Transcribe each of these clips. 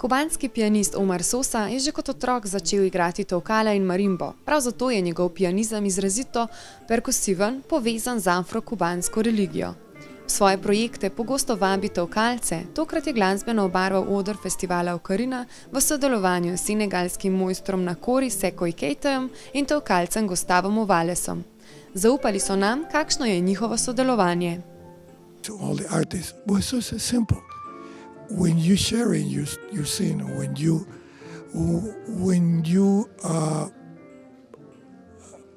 Kubanski pianist Omar Sosa je že kot otrok začel igrati tolkala in marimbo, prav zato je njegov pianizem izrazito, perkusiven, povezan z afrokubanskoreligijo. V svoje projekte pogosto vabi tolkalce, tokrat je glasbeno obarval oder Festivala Okarina v sodelovanju s senegalskim mojstrom na kori Seckoujem Keitojem in tolkalcem Gustavom Ovalesom. Zaupali so nam, kakšno je njihovo sodelovanje. To all the artists, well, it's so simple. When you share and you sing, when you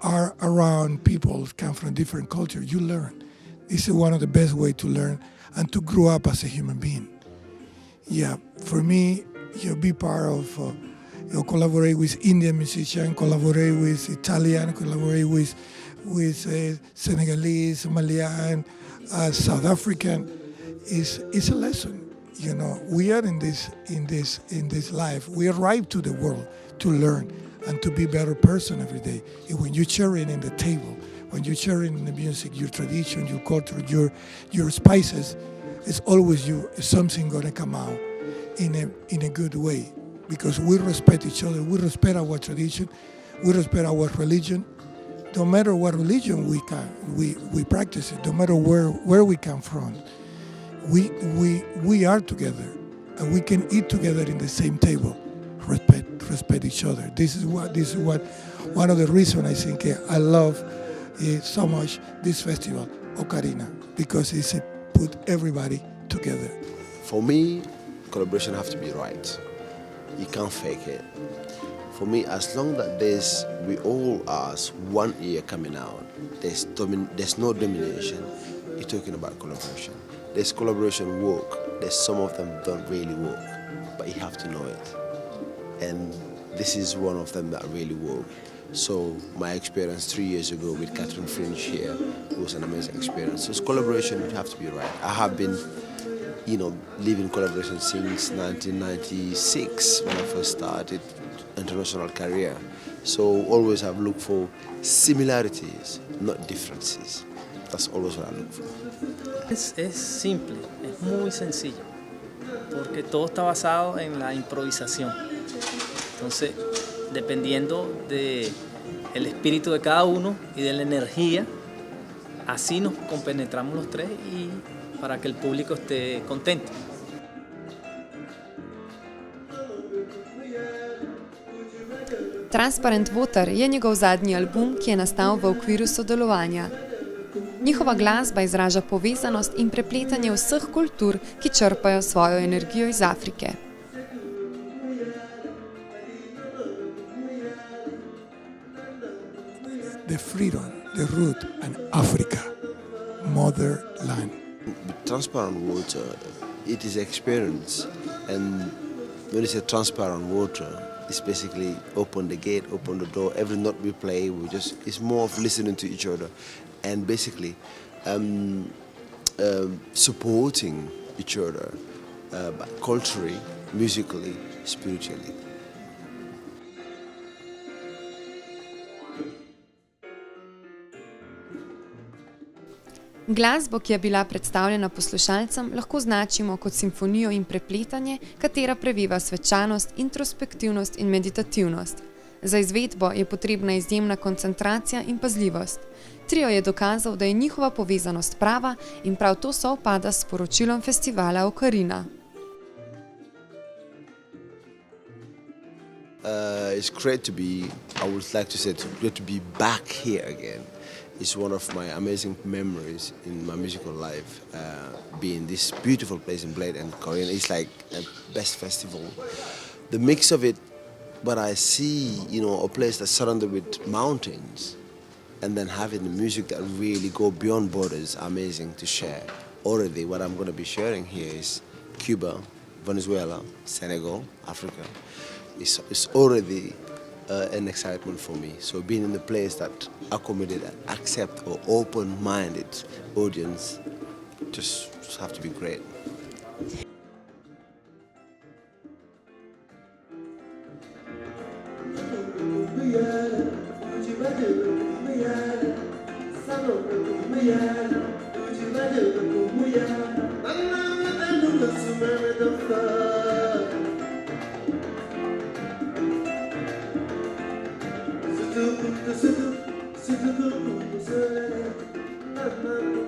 are around people who come from different cultures, you learn. This is one of the best ways to learn and to grow up as a human being. Yeah, for me, be part of, collaborate with Indian musicians, collaborate with Italian, collaborate with Senegalese, Malian, South African, is a lesson. You know, we are in this life. We arrive to the world to learn and to be a better person every day. And when you share it in the table, when you share it in the music, your tradition, your culture, your spices, it's always something gonna come out in a good way. Because we respect each other, we respect our tradition, we respect our religion. No matter what religion we practice it, no matter where we come from. We are together, and we can eat together in the same table. Respect each other. This is what one of the reasons I think I love so much this festival, Okarina, because it's put everybody together. For me, collaboration have to be right. You can't fake it. For me, as long that we all are one ear coming out, there's no domination. You're talking about collaboration. There's collaboration work. There's some of them don't really work, but you have to know it. And this is one of them that really work. So my experience 3 years ago with Catherine Fringe here, it was an amazing experience. So collaboration would have to be right. I have been, living collaboration since 1996 when I first started international career. So always have looked for similarities, not differences. That's always what I look for. Es simple, es muy sencillo, porque todo está basado en la improvisación. Entonces, dependiendo del espíritu de cada uno y de la energía, así nos compenetramos los tres y para que el público esté contento. Transparent Water je njegov zadnji album, ki je nastal v okviru sodelovanja. Njihova glasba izraža povezanost in prepletanje vseh kultur, ki črpajo svojo energijo iz Afrike. The freedom, the root, and Africa, motherland. With transparent water, it is experience, and when you say transparent water, it's basically open the gate, open the door. Every note we play, it's more of listening to each other, and basically supporting each other culturally, musically, spiritually. Glasbo, ki je bila predstavljena poslušalcem, lahko označimo kot simfonijo in prepletanje, katera preveva svečanost, introspektivnost in meditativnost. Za izvedbo je potrebna izjemna koncentracija in pazljivost. Trio je dokazal, da je njihova povezanost prava in prav to sovpada s sporočilom Festivala Okarina. It's great to be, I would like to say, to be back here again. It's one of my amazing memories in my musical life, being this beautiful place in Blade and Korean. It's like a best festival. The mix of it, but I see, a place that's surrounded with mountains, and then having the music that really go beyond borders, amazing to share. Already what I'm going to be sharing here is Cuba, Venezuela, Senegal, Africa. It's already an excitement for me. So being in a place that accommodate and accept or open-minded audience just have to be great. Seckoujem Keito.